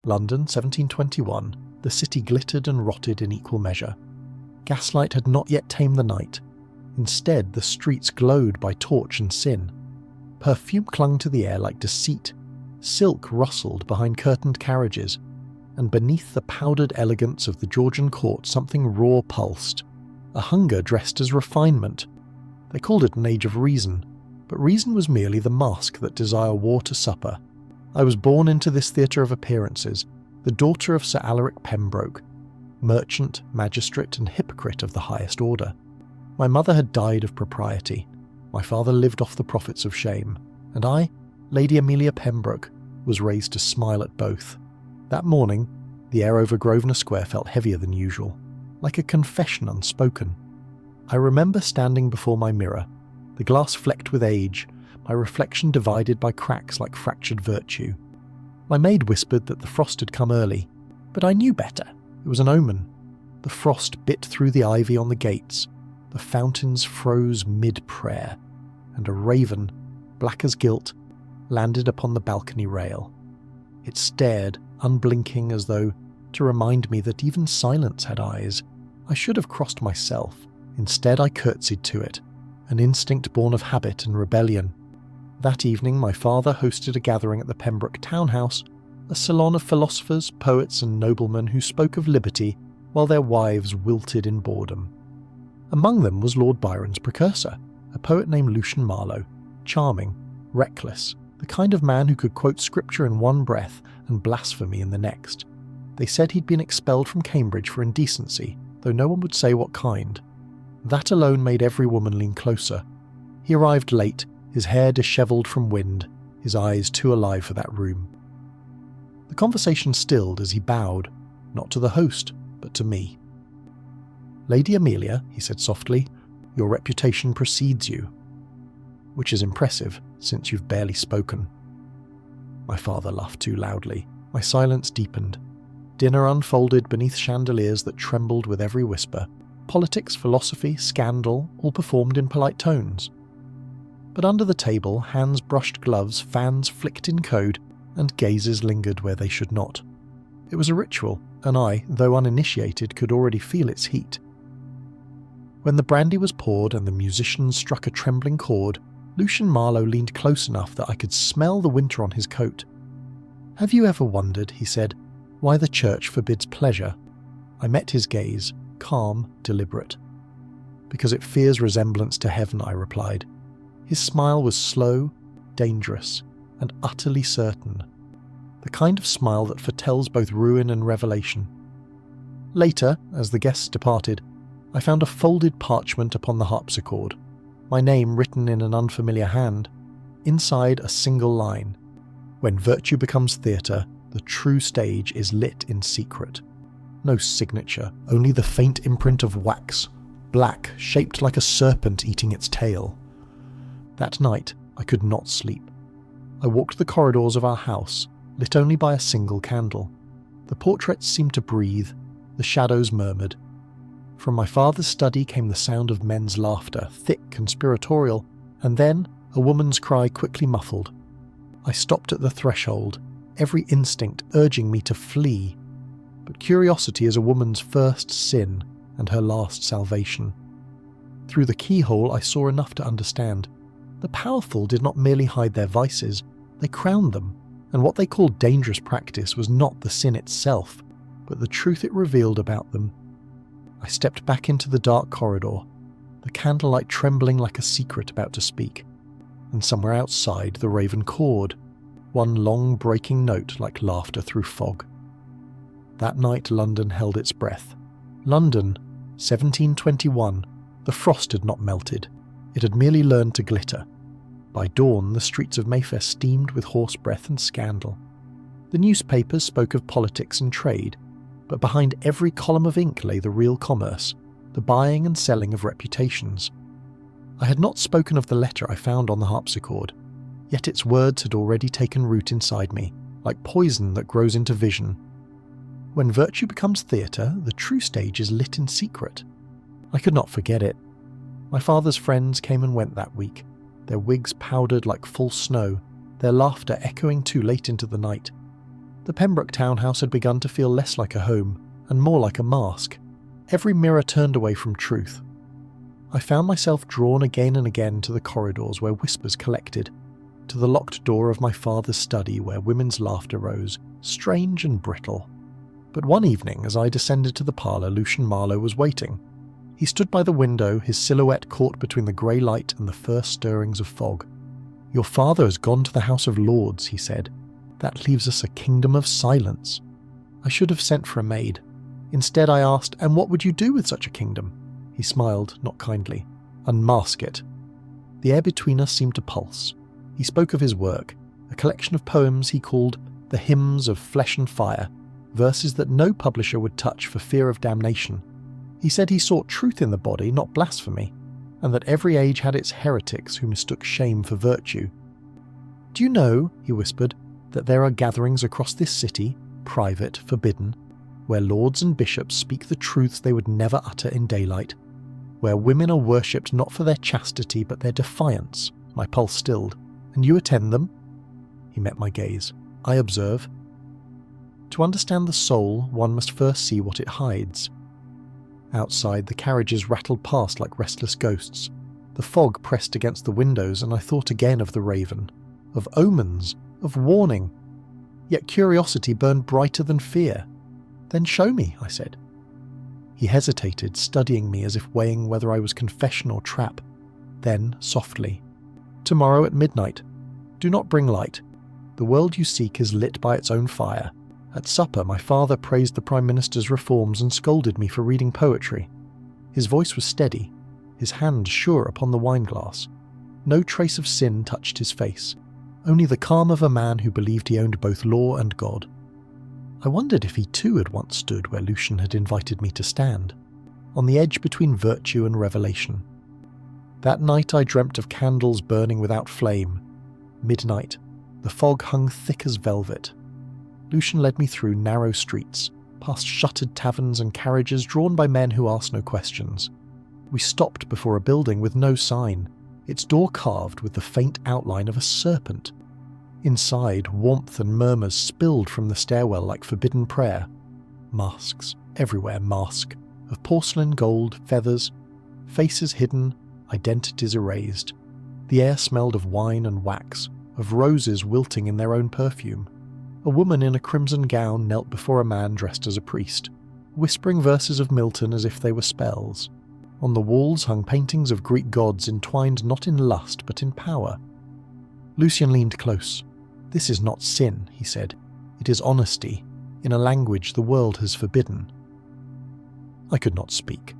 London, 1721, the city glittered and rotted in equal measure. Gaslight had not yet tamed the night. Instead, the streets glowed by torch and sin. Perfume clung to the air like deceit. Silk rustled behind curtained carriages. And beneath the powdered elegance of the Georgian court something raw pulsed. A hunger dressed as refinement. They called it an age of reason, but reason was merely the mask that desire wore to supper. I was born into this theatre of appearances, the daughter of Sir Alaric Pembroke, merchant, magistrate and hypocrite of the highest order. My mother had died of propriety. My father lived off the profits of shame. And I, Lady Amelia Pembroke, was raised to smile at both. That morning, the air over Grosvenor Square felt heavier than usual, like a confession unspoken. I remember standing before my mirror, the glass flecked with age, my reflection divided by cracks like fractured virtue. My maid whispered that the frost had come early, but I knew better. It was an omen. The frost bit through the ivy on the gates, the fountains froze mid-prayer, and a raven, black as gilt, landed upon the balcony rail. It stared, unblinking, as though to remind me that even silence had eyes. I should have crossed myself. Instead, I curtsied to it, an instinct born of habit and rebellion. That evening, my father hosted a gathering at the Pembroke townhouse, a salon of philosophers, poets and noblemen who spoke of liberty while their wives wilted in boredom. Among them was Lord Byron's precursor, a poet named Lucian Marlowe, charming, reckless, the kind of man who could quote scripture in one breath and blasphemy in the next. They said he'd been expelled from Cambridge for indecency, though no one would say what kind. That alone made every woman lean closer. He arrived late, his hair dishevelled from wind, his eyes too alive for that room. The conversation stilled as he bowed, not to the host, but to me. "Lady Amelia," he said softly, "your reputation precedes you. Which is impressive, since you've barely spoken." My father laughed too loudly. My silence deepened. Dinner unfolded beneath chandeliers that trembled with every whisper. Politics, philosophy, scandal, all performed in polite tones. But under the table, hands brushed gloves, fans flicked in code, and gazes lingered where they should not. It was a ritual, and I, though uninitiated, could already feel its heat. When the brandy was poured and the musicians struck a trembling chord, Lucian Marlowe leaned close enough that I could smell the winter on his coat. "Have you ever wondered," he said, "why the church forbids pleasure?" I met his gaze, calm, deliberate. "Because it fears resemblance to heaven," I replied. His smile was slow, dangerous, and utterly certain. The kind of smile that foretells both ruin and revelation. Later, as the guests departed, I found a folded parchment upon the harpsichord, my name written in an unfamiliar hand. Inside, a single line: "When virtue becomes theatre, the true stage is lit in secret." No signature, only the faint imprint of wax, black, shaped like a serpent eating its tail. That night, I could not sleep. I walked the corridors of our house, lit only by a single candle. The portraits seemed to breathe, the shadows murmured. From my father's study came the sound of men's laughter, thick, conspiratorial, and then a woman's cry quickly muffled. I stopped at the threshold, every instinct urging me to flee. But curiosity is a woman's first sin and her last salvation. Through the keyhole I saw enough to understand. The powerful did not merely hide their vices, they crowned them, and what they called dangerous practice was not the sin itself, but the truth it revealed about them. I stepped back into the dark corridor, the candlelight trembling like a secret about to speak, and somewhere outside the raven cawed, one long breaking note like laughter through fog. That night London held its breath. London, 1721, the frost had not melted, it had merely learned to glitter. By dawn the streets of Mayfair steamed with horse breath and scandal. The newspapers spoke of politics and trade, but behind every column of ink lay the real commerce, the buying and selling of reputations. I had not spoken of the letter I found on the harpsichord, yet its words had already taken root inside me, like poison that grows into vision. When virtue becomes theatre, the true stage is lit in secret. I could not forget it. My father's friends came and went that week, their wigs powdered like false snow, their laughter echoing too late into the night. The Pembroke townhouse had begun to feel less like a home and more like a mask. Every mirror turned away from truth. I found myself drawn again and again to the corridors where whispers collected, to the locked door of my father's study where women's laughter rose, strange and brittle. But one evening, as I descended to the parlour, Lucian Marlowe was waiting. He stood by the window, his silhouette caught between the grey light and the first stirrings of fog. "Your father has gone to the House of Lords," he said. "That leaves us a kingdom of silence." I should have sent for a maid. Instead I asked, "And what would you do with such a kingdom?" He smiled, not kindly. "Unmask it." The air between us seemed to pulse. He spoke of his work, a collection of poems he called the Hymns of Flesh and Fire, verses that no publisher would touch for fear of damnation. He said he sought truth in the body, not blasphemy, and that every age had its heretics who mistook shame for virtue. "Do you know," he whispered, "that there are gatherings across this city, private, forbidden, where lords and bishops speak the truths they would never utter in daylight, where women are worshipped not for their chastity but their defiance?" My pulse stilled. "And you attend them?" He met my gaze. "I observe." To understand the soul, one must first see what it hides. Outside, the carriages rattled past like restless ghosts. The fog pressed against the windows, and I thought again of the raven, of omens, of warning. Yet curiosity burned brighter than fear. "Then show me," I said. He hesitated, studying me as if weighing whether I was confession or trap. Then, softly, "Tomorrow at midnight. Do not bring light. The world you seek is lit by its own fire. At supper, my father praised the Prime Minister's reforms and scolded me for reading poetry. His voice was steady, his hand sure upon the wineglass. No trace of sin touched his face, only the calm of a man who believed he owned both law and God." I wondered if he too had once stood where Lucian had invited me to stand, on the edge between virtue and revelation. That night I dreamt of candles burning without flame. Midnight, the fog hung thick as velvet. Lucian led me through narrow streets, past shuttered taverns and carriages drawn by men who asked no questions. We stopped before a building with no sign, its door carved with the faint outline of a serpent. Inside, warmth and murmurs spilled from the stairwell like forbidden prayer. Masks, everywhere masks, of porcelain, gold, feathers, faces hidden, identities erased. The air smelled of wine and wax, of roses wilting in their own perfume. A woman in a crimson gown knelt before a man dressed as a priest, whispering verses of Milton as if they were spells. On the walls hung paintings of Greek gods entwined not in lust but in power. Lucian leaned close. "This is not sin," he said. "It is honesty, in a language the world has forbidden." I could not speak.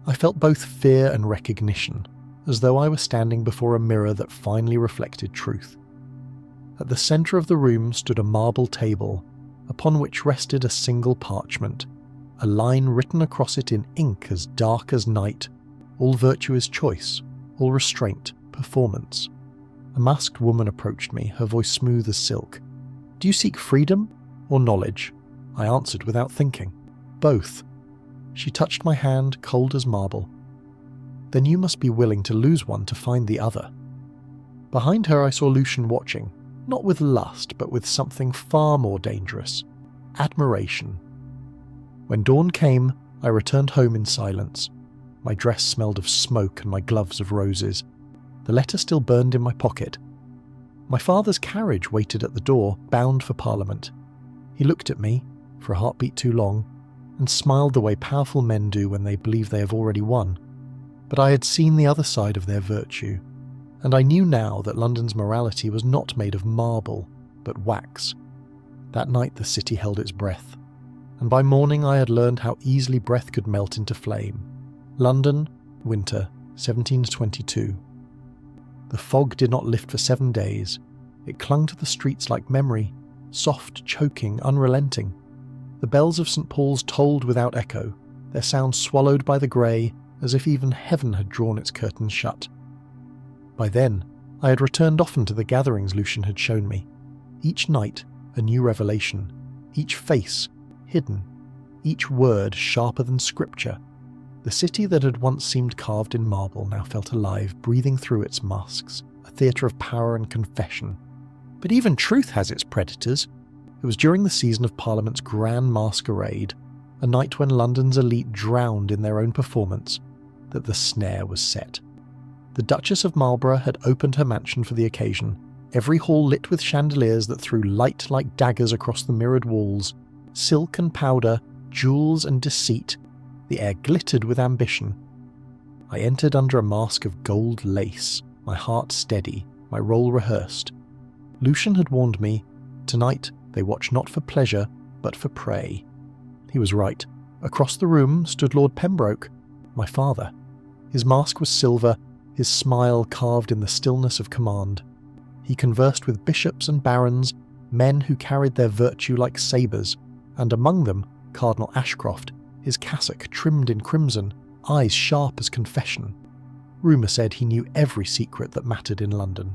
I felt both fear and recognition, as though I were standing before a mirror that finally reflected truth. At the centre of the room stood a marble table, upon which rested a single parchment, a line written across it in ink as dark as night. All virtue is choice, all restraint, performance. A masked woman approached me, her voice smooth as silk. "Do you seek freedom or knowledge?" I answered without thinking. "Both." She touched my hand, cold as marble. "Then you must be willing to lose one to find the other." Behind her I saw Lucian watching, not with lust, but with something far more dangerous: admiration. When dawn came, I returned home in silence. My dress smelled of smoke and my gloves of roses. The letter still burned in my pocket. My father's carriage waited at the door, bound for Parliament. He looked at me, for a heartbeat too long, and smiled the way powerful men do when they believe they have already won. But I had seen the other side of their virtue, and I knew now that London's morality was not made of marble, but wax. That night the city held its breath, and by morning I had learned how easily breath could melt into flame. London, winter, 1722. The fog did not lift for 7 days. It clung to the streets like memory, soft, choking, unrelenting. The bells of St. Paul's tolled without echo, their sound swallowed by the grey, as if even heaven had drawn its curtains shut. By then, I had returned often to the gatherings Lucian had shown me. Each night, a new revelation. Each face, hidden. Each word sharper than scripture. The city that had once seemed carved in marble now felt alive, breathing through its masks, a theatre of power and confession. But even truth has its predators. It was during the season of Parliament's Grand Masquerade, a night when London's elite drowned in their own performance, that the snare was set. The Duchess of Marlborough had opened her mansion for the occasion, every hall lit with chandeliers that threw light like daggers across the mirrored walls, silk and powder, jewels and deceit. The air glittered with ambition. I entered under a mask of gold lace, my heart steady, my role rehearsed. Lucian had warned me, tonight they watch not for pleasure, but for prey. He was right. Across the room stood Lord Pembroke, my father. His mask was silver, his smile carved in the stillness of command. He conversed with bishops and barons, men who carried their virtue like sabres, and among them Cardinal Ashcroft, his cassock trimmed in crimson, eyes sharp as confession. Rumour said he knew every secret that mattered in London.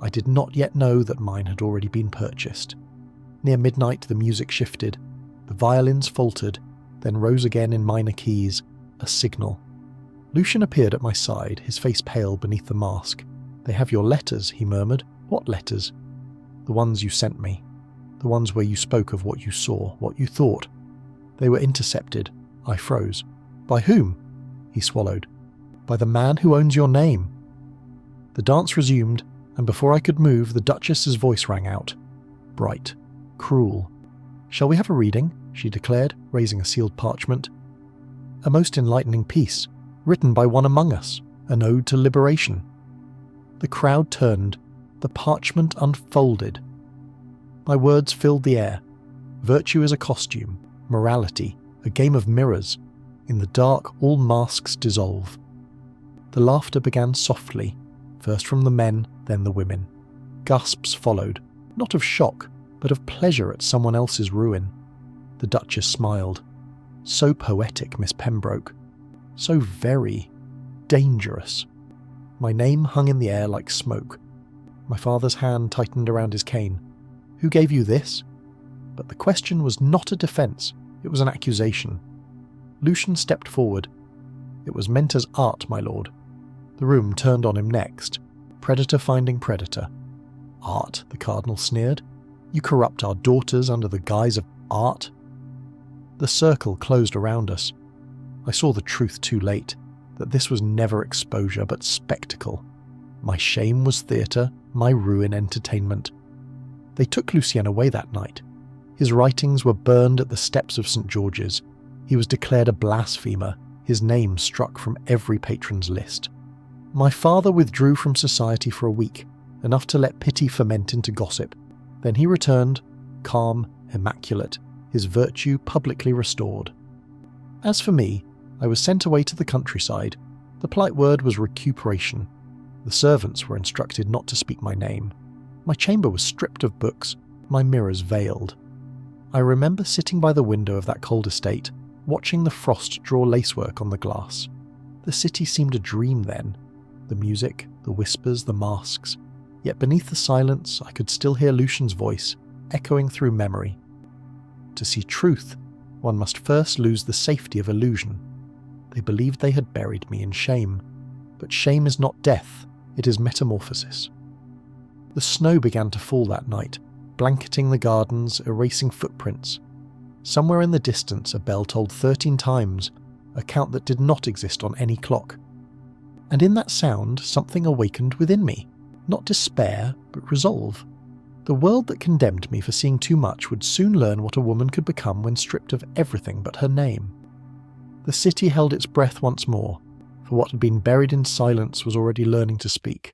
I did not yet know that mine had already been purchased. Near midnight the music shifted. The violins faltered, then rose again in minor keys, a signal. Lucian appeared at my side, his face pale beneath the mask. "They have your letters," he murmured. "What letters?" "The ones you sent me. The ones where you spoke of what you saw, what you thought." "They were intercepted." I froze. "By whom?" He swallowed. "By the man who owns your name." The dance resumed, and before I could move, the Duchess's voice rang out. Bright. Cruel. "Shall we have a reading?" she declared, raising a sealed parchment. "A most enlightening piece, written by one among us, an ode to liberation." The crowd turned, the parchment unfolded. My words filled the air. Virtue is a costume, morality, a game of mirrors. In the dark all masks dissolve. The laughter began softly, first from the men, then the women. Gasps followed, not of shock, but of pleasure at someone else's ruin. The Duchess smiled. "So poetic, Miss Pembroke. So very dangerous." My name hung in the air like smoke. My father's hand tightened around his cane. "Who gave you this?" But the question was not a defence, it was an accusation. Lucian stepped forward. "It was meant as art, my lord." The room turned on him next. Predator finding predator. "Art," the Cardinal sneered. "You corrupt our daughters under the guise of art?" The circle closed around us. I saw the truth too late, that this was never exposure but spectacle. My shame was theatre, my ruin entertainment. They took Lucien away that night. His writings were burned at the steps of St. George's. He was declared a blasphemer, his name struck from every patron's list. My father withdrew from society for a week, enough to let pity ferment into gossip. Then he returned, calm, immaculate, his virtue publicly restored. As for me, I was sent away to the countryside. The polite word was recuperation. The servants were instructed not to speak my name. My chamber was stripped of books, my mirrors veiled. I remember sitting by the window of that cold estate, watching the frost draw lacework on the glass. The city seemed a dream then. The music, the whispers, the masks. Yet beneath the silence I could still hear Lucian's voice, echoing through memory. To see truth, one must first lose the safety of illusion. They believed they had buried me in shame. But shame is not death, it is metamorphosis. The snow began to fall that night, blanketing the gardens, erasing footprints. Somewhere in the distance a bell tolled 13 times, a count that did not exist on any clock. And in that sound something awakened within me. Not despair, but resolve. The world that condemned me for seeing too much would soon learn what a woman could become when stripped of everything but her name. The city held its breath once more, for what had been buried in silence was already learning to speak.